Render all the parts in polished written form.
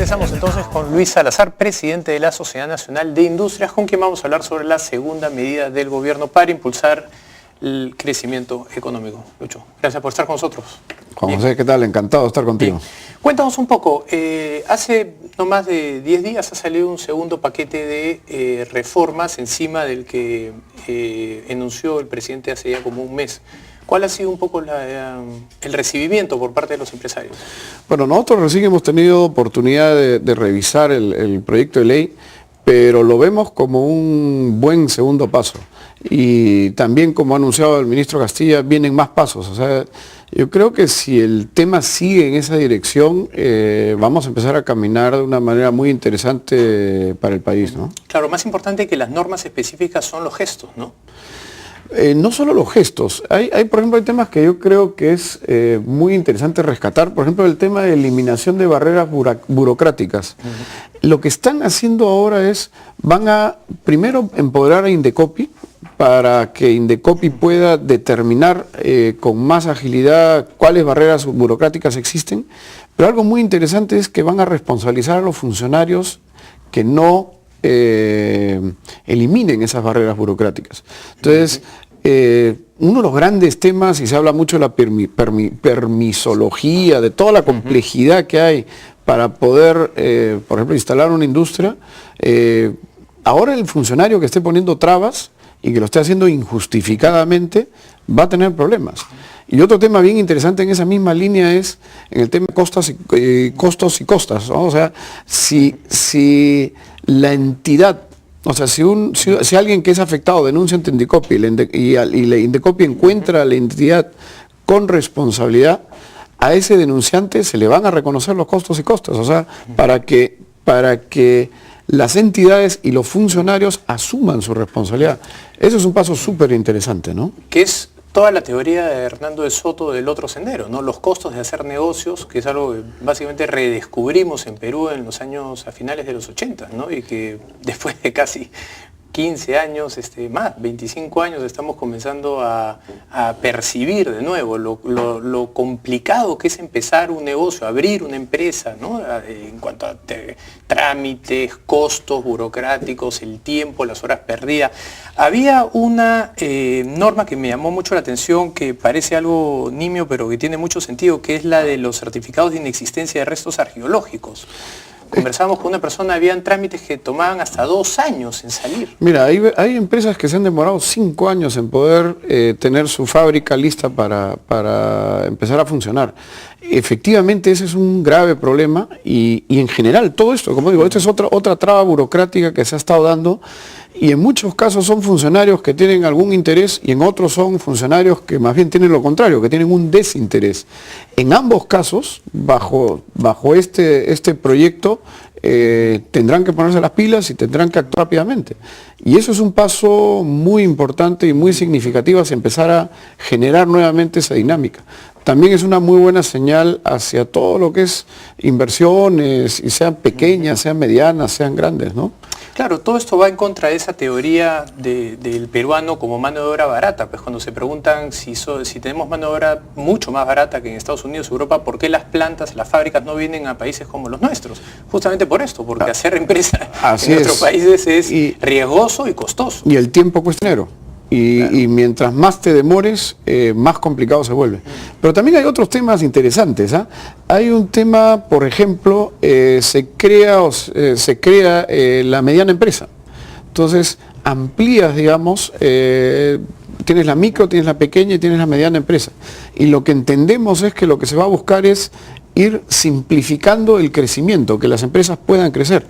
Regresamos entonces con Luis Salazar, presidente de la Sociedad Nacional de Industrias, con quien vamos a hablar sobre la segunda medida del gobierno para impulsar el crecimiento económico. Lucho, gracias por estar con nosotros. Juan José, ¿qué tal? Encantado de estar contigo. Bien. Cuéntanos un poco, hace no más de 10 días ha salido un segundo paquete de reformas encima del que enunció el presidente hace ya como un mes. ¿Cuál ha sido un poco el recibimiento por parte de los empresarios? Bueno, nosotros recién hemos tenido oportunidad de revisar el proyecto de ley, pero lo vemos como un buen segundo paso. Y también, como ha anunciado el ministro Castilla, vienen más pasos. O sea, yo creo que si el tema sigue en esa dirección, vamos a empezar a caminar de una manera muy interesante para el país, ¿no? Claro, más importante que las normas específicas son los gestos, ¿no? No solo los gestos, por ejemplo, hay temas que yo creo que es muy interesante rescatar, por ejemplo, el tema de eliminación de barreras burocráticas. Lo que están haciendo ahora es, van a primero empoderar a Indecopi para que Indecopi pueda determinar con más agilidad cuáles barreras burocráticas existen, pero algo muy interesante es que van a responsabilizar a los funcionarios que no eliminen esas barreras burocráticas. Entonces, uno de los grandes temas, y se habla mucho de la permisología, de toda la complejidad que hay para poder, por ejemplo, instalar una industria, ahora el funcionario que esté poniendo trabas y que lo esté haciendo injustificadamente, va a tener problemas. Y otro tema bien interesante en esa misma línea es en el tema de costos y costas, ¿no? O sea, si la entidad, o sea, si alguien que es afectado denuncia ante Indecopi y la Indecopi encuentra a la entidad con responsabilidad, a ese denunciante se le van a reconocer los costos y costas, o sea, para que las entidades y los funcionarios asuman su responsabilidad. Eso es un paso súper interesante, ¿no? Que es toda la teoría de Hernando de Soto del otro sendero, ¿no? Los costos de hacer negocios, que es algo que básicamente redescubrimos en Perú en los años, a finales de los 80, ¿no? Y que después de casi 15 años, más, 25 años, estamos comenzando a percibir de nuevo lo complicado que es empezar un negocio, abrir una empresa, ¿no? En cuanto a trámites, costos burocráticos, el tiempo, las horas perdidas. Había una norma que me llamó mucho la atención, que parece algo nimio, pero que tiene mucho sentido, que es la de los certificados de inexistencia de restos arqueológicos. Conversábamos con una persona, habían trámites que tomaban hasta 2 años en salir. Mira, hay empresas que se han demorado 5 años en poder tener su fábrica lista para empezar a funcionar. Efectivamente, ese es un grave problema y en general todo esto, como digo, esta es otra traba burocrática que se ha estado dando y en muchos casos son funcionarios que tienen algún interés y en otros son funcionarios que más bien tienen lo contrario, que tienen un desinterés. En ambos casos, bajo este proyecto, tendrán que ponerse las pilas y tendrán que actuar rápidamente. Y eso es un paso muy importante y muy significativo hacia empezar a generar nuevamente esa dinámica. También es una muy buena señal hacia todo lo que es inversiones, y sean pequeñas, sean medianas, sean grandes, ¿no? Claro, todo esto va en contra de esa teoría del peruano como mano de obra barata. Pues cuando se preguntan si tenemos mano de obra mucho más barata que en Estados Unidos, Europa, ¿por qué las plantas, las fábricas no vienen a países como los nuestros? Justamente por esto, porque hacer empresa en nuestros países es riesgoso y costoso. Y el tiempo cuesta dinero. Y mientras más te demores, más complicado se vuelve. Pero también hay otros temas interesantes, ¿ah? Hay un tema, por ejemplo, se crea la mediana empresa. Entonces, amplías, digamos, tienes la micro, tienes la pequeña y tienes la mediana empresa. Y lo que entendemos es que lo que se va a buscar es ir simplificando el crecimiento, que las empresas puedan crecer.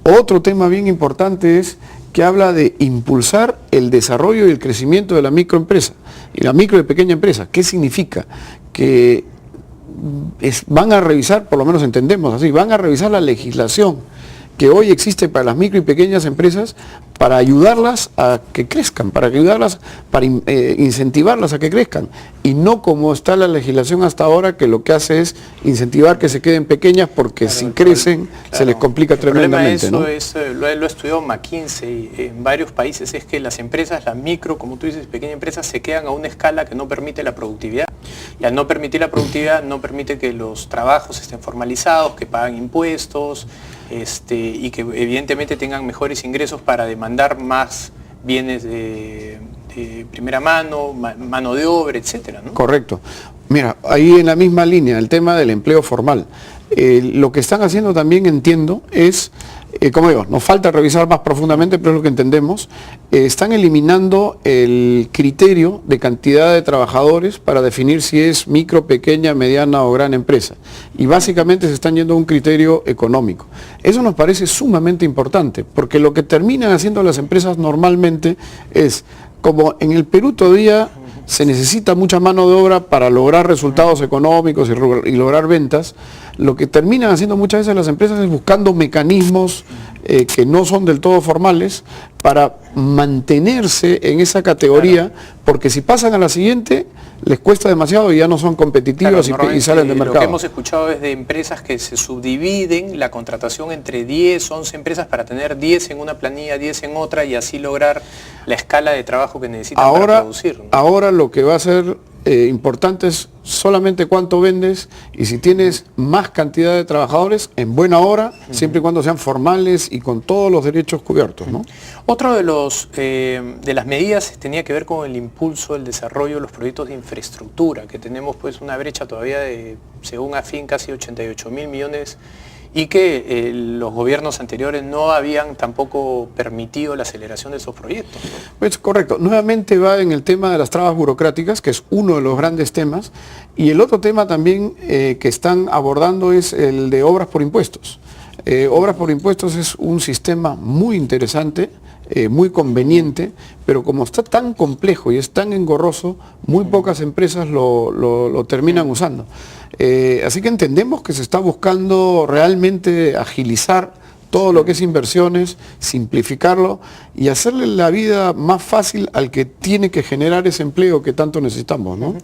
Otro tema bien importante es que habla de impulsar el desarrollo y el crecimiento de la microempresa y la micro y pequeña empresa. ¿Qué significa? Que van a revisar, por lo menos entendemos así, van a revisar la legislación que hoy existe para las micro y pequeñas empresas para ayudarlas a que crezcan, para incentivarlas a que crezcan, y no como está la legislación hasta ahora, que lo que hace es incentivar que se queden pequeñas, porque si crecen se les complica tremendamente. El problema de eso es, lo ha estudiado McKinsey en varios países, es que las empresas, las micro, como tú dices, pequeñas empresas, se quedan a una escala que no permite la productividad. Y al no permitir la productividad, no permite que los trabajos estén formalizados, que paguen impuestos, y que evidentemente tengan mejores ingresos para demandar más bienes de primera mano, mano de obra, etcétera, ¿no? Correcto. Mira, ahí en la misma línea, el tema del empleo formal. Lo que están haciendo también, entiendo, es, como digo, nos falta revisar más profundamente, pero es lo que entendemos, están eliminando el criterio de cantidad de trabajadores para definir si es micro, pequeña, mediana o gran empresa. Y básicamente se están yendo a un criterio económico. Eso nos parece sumamente importante, porque lo que terminan haciendo las empresas normalmente es, como en el Perú todavía se necesita mucha mano de obra para lograr resultados económicos y lograr ventas, lo que terminan haciendo muchas veces las empresas es buscando mecanismos que no son del todo formales para mantenerse en esa categoría, claro, porque si pasan a la siguiente les cuesta demasiado y ya no son competitivas, claro, y salen del mercado. Lo que hemos escuchado es de empresas que se subdividen la contratación entre 10, 11 empresas para tener 10 en una planilla, 10 en otra, y así lograr la escala de trabajo que necesitan para producir, ¿no? Ahora lo que va a ser importante es solamente cuánto vendes, y si tienes más cantidad de trabajadores en buena hora, siempre y cuando sean formales y con todos los derechos cubiertos, ¿no? Otro de las medidas tenía que ver con el impulso del desarrollo de los proyectos de infraestructura, que tenemos pues una brecha todavía de, según AFIN, casi 88.000 millones, y que los gobiernos anteriores no habían tampoco permitido la aceleración de esos proyectos, ¿no? Pues correcto, nuevamente va en el tema de las trabas burocráticas, que es uno de los grandes temas, y el otro tema también que están abordando es el de obras por impuestos. Obras por impuestos es un sistema muy interesante, muy conveniente, pero como está tan complejo y es tan engorroso, muy pocas empresas lo terminan usando. Así que entendemos que se está buscando realmente agilizar todo lo que es inversiones, simplificarlo y hacerle la vida más fácil al que tiene que generar ese empleo que tanto necesitamos, ¿no?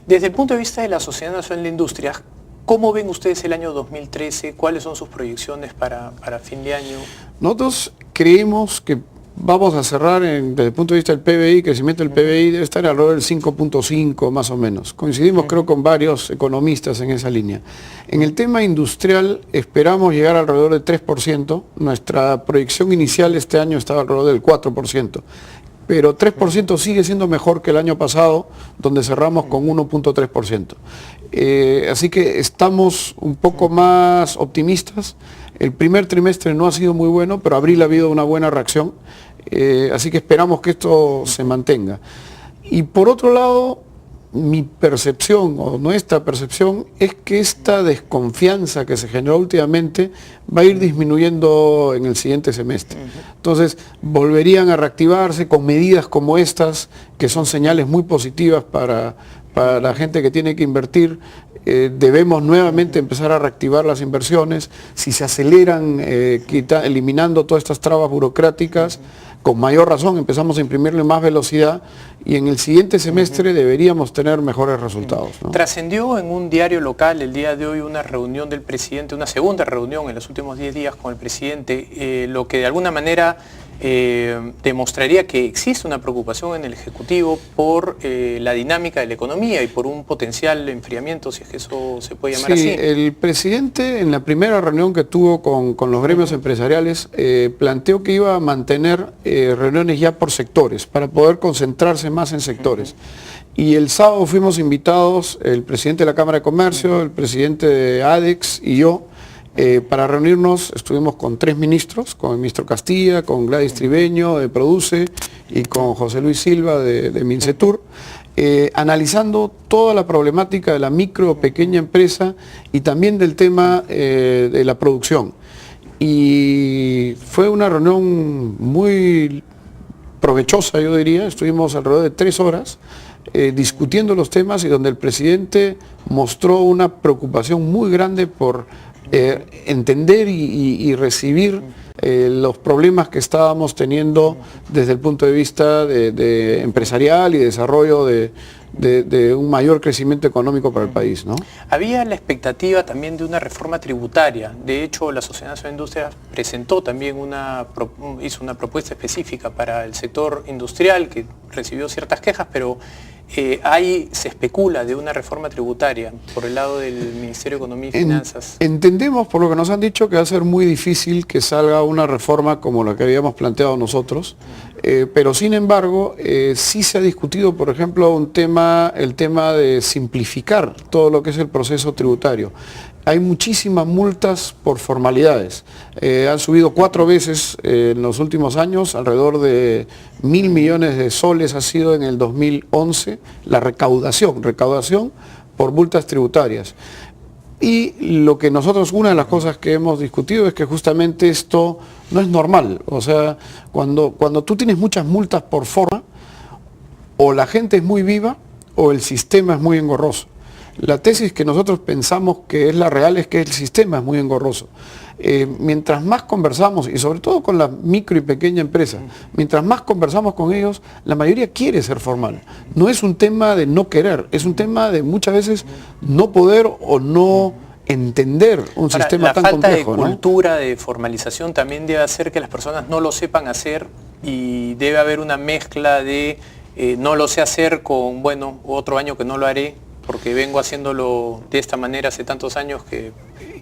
Desde el punto de vista de la Sociedad Nacional de Industrias, ¿cómo ven ustedes el año 2013? ¿Cuáles son sus proyecciones para fin de año? Nosotros creemos que vamos a cerrar desde el punto de vista del PBI, crecimiento del PBI debe estar alrededor del 5.5 más o menos. Coincidimos creo con varios economistas en esa línea. En el tema industrial esperamos llegar alrededor del 3%, nuestra proyección inicial este año estaba alrededor del 4%. Pero 3% sigue siendo mejor que el año pasado, donde cerramos con 1.3%. Así que estamos un poco más optimistas. El primer trimestre no ha sido muy bueno, pero abril ha habido una buena reacción. Así que esperamos que esto se mantenga. Y por otro lado, mi percepción o nuestra percepción es que esta desconfianza que se generó últimamente va a ir disminuyendo en el siguiente semestre. Entonces volverían a reactivarse con medidas como estas, que son señales muy positivas para la gente que tiene que invertir. Debemos nuevamente empezar a reactivar las inversiones. Si se aceleran eliminando todas estas trabas burocráticas, con mayor razón empezamos a imprimirle más velocidad y en el siguiente semestre deberíamos tener mejores resultados, ¿no? Trascendió en un diario local el día de hoy una reunión del presidente, una segunda reunión en los últimos 10 días con el presidente, lo que de alguna manera demostraría que existe una preocupación en el Ejecutivo por la dinámica de la economía y por un potencial enfriamiento, si es que eso se puede llamar así. Sí, el presidente en la primera reunión que tuvo con los gremios empresariales planteó que iba a mantener reuniones ya por sectores, para poder concentrarse más en sectores. Y el sábado fuimos invitados el presidente de la Cámara de Comercio, el presidente de ADEX y yo, para reunirnos. Estuvimos con 3 ministros, con el ministro Castilla, con Gladys Tribeño de Produce y con José Luis Silva de Mincetur, analizando toda la problemática de la micro o pequeña empresa y también del tema de la producción. Y fue una reunión muy provechosa, yo diría. Estuvimos alrededor de 3 horas discutiendo los temas y donde el presidente mostró una preocupación muy grande por entender y recibir los problemas que estábamos teniendo desde el punto de vista de empresarial y desarrollo de un mayor crecimiento económico para el país, ¿no? Había la expectativa también de una reforma tributaria. De hecho, la Sociedad Nacional de Industria presentó también hizo una propuesta específica para el sector industrial que recibió ciertas quejas, pero ahí se especula de una reforma tributaria por el lado del Ministerio de Economía y Finanzas. Entendemos, por lo que nos han dicho, que va a ser muy difícil que salga una reforma como la que habíamos planteado nosotros, pero sin embargo, sí se ha discutido, por ejemplo, el tema de simplificar todo lo que es el proceso tributario. Hay muchísimas multas por formalidades. Han subido 4 veces en los últimos años, alrededor de 1.000 millones de soles ha sido en el 2011 la recaudación por multas tributarias. Y lo que nosotros, una de las cosas que hemos discutido es que justamente esto no es normal. O sea, cuando tú tienes muchas multas por forma, o la gente es muy viva o el sistema es muy engorroso. La tesis que nosotros pensamos que es la real es que el sistema es muy engorroso. Mientras más conversamos, y sobre todo con la micro y pequeña empresa, mientras más conversamos con ellos, la mayoría quiere ser formal. No es un tema de no querer, es un tema de muchas veces no poder o no entender un sistema tan complejo. La falta de cultura de formalización también debe hacer que las personas no lo sepan hacer, y debe haber una mezcla de no lo sé hacer con, bueno, otro año que no lo haré, porque vengo haciéndolo de esta manera hace tantos años que...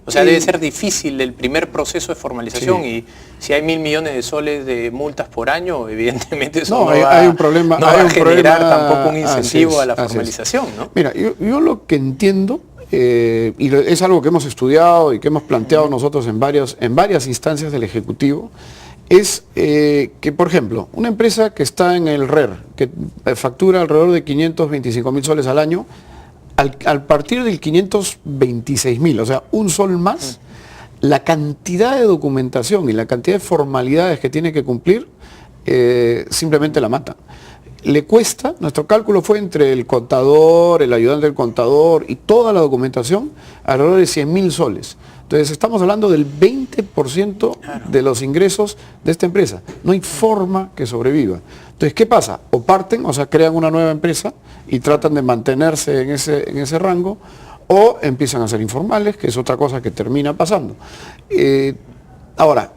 O sea, debe ser difícil el primer proceso de formalización, y si hay 1.000 millones de soles de multas por año, evidentemente eso no va a generar tampoco un incentivo a la formalización, ¿no? Mira, yo lo que entiendo, y es algo que hemos estudiado y que hemos planteado nosotros en varias instancias del Ejecutivo, es que, por ejemplo, una empresa que está en el RER, que factura alrededor de 525.000 soles al año, al partir del 526.000, o sea, un sol más, la cantidad de documentación y la cantidad de formalidades que tiene que cumplir, simplemente la mata. Le cuesta, nuestro cálculo fue entre el contador, el ayudante del contador y toda la documentación, alrededor de 100.000 soles. Entonces estamos hablando del 20% de los ingresos de esta empresa. No hay forma que sobreviva. Entonces, ¿qué pasa? O parten, o sea, crean una nueva empresa y tratan de mantenerse en ese rango, o empiezan a ser informales, que es otra cosa que termina pasando. Ahora,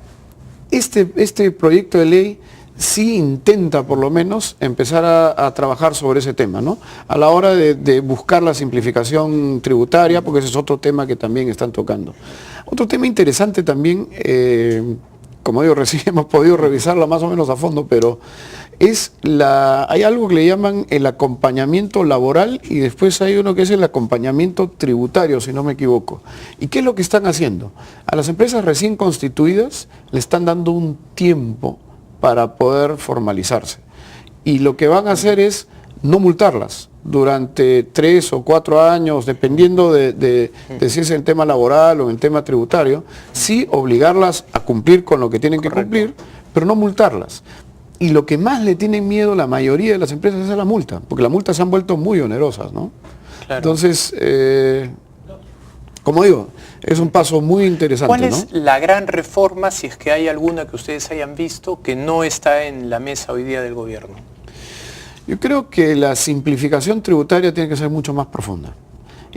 este proyecto de ley sí intenta por lo menos empezar a trabajar sobre ese tema, ¿no? A la hora de buscar la simplificación tributaria, porque ese es otro tema que también están tocando. Otro tema interesante también, como digo, recién hemos podido revisarlo más o menos a fondo, pero hay algo que le llaman el acompañamiento laboral, y después hay uno que es el acompañamiento tributario, si no me equivoco. ¿Y qué es lo que están haciendo? A las empresas recién constituidas le están dando un tiempo para poder formalizarse. Y lo que van a hacer es no multarlas durante 3 o 4 años, dependiendo de si es el tema laboral o el tema tributario, sí obligarlas a cumplir con lo que tienen que cumplir, pero no multarlas. Y lo que más le tienen miedo la mayoría de las empresas es a la multa, porque las multas se han vuelto muy onerosas, ¿no? Claro. Entonces, como digo, es un paso muy interesante. ¿Cuál es la gran reforma, si es que hay alguna que ustedes hayan visto, que no está en la mesa hoy día del gobierno? Yo creo que la simplificación tributaria tiene que ser mucho más profunda.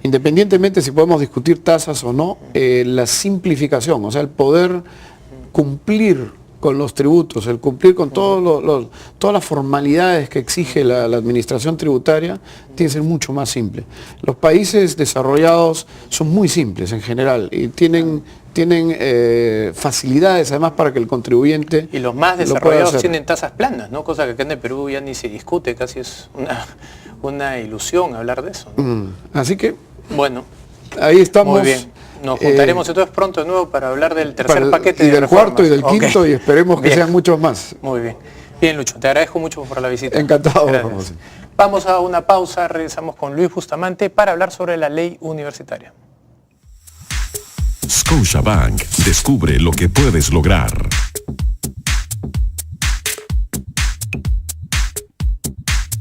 Independientemente si podemos discutir tasas o no, la simplificación, o sea, el poder cumplir con los tributos, el cumplir con todas las formalidades que exige la administración tributaria, tiene que ser mucho más simple. Los países desarrollados son muy simples en general y tienen facilidades además para que el contribuyente... Y los más desarrollados tienen tasas planas, ¿no? Cosa que acá en el Perú ya ni se discute, casi es una ilusión hablar de eso, ¿no? Así que... Bueno, ahí estamos. Muy bien. Nos juntaremos entonces pronto de nuevo para hablar del tercer paquete y del cuarto y del quinto, y esperemos que sean muchos más. Muy bien. Bien, Lucho, te agradezco mucho por la visita. Encantado. Vamos a una pausa, regresamos con Luis Bustamante para hablar sobre la ley universitaria. Scotiabank, descubre lo que puedes lograr.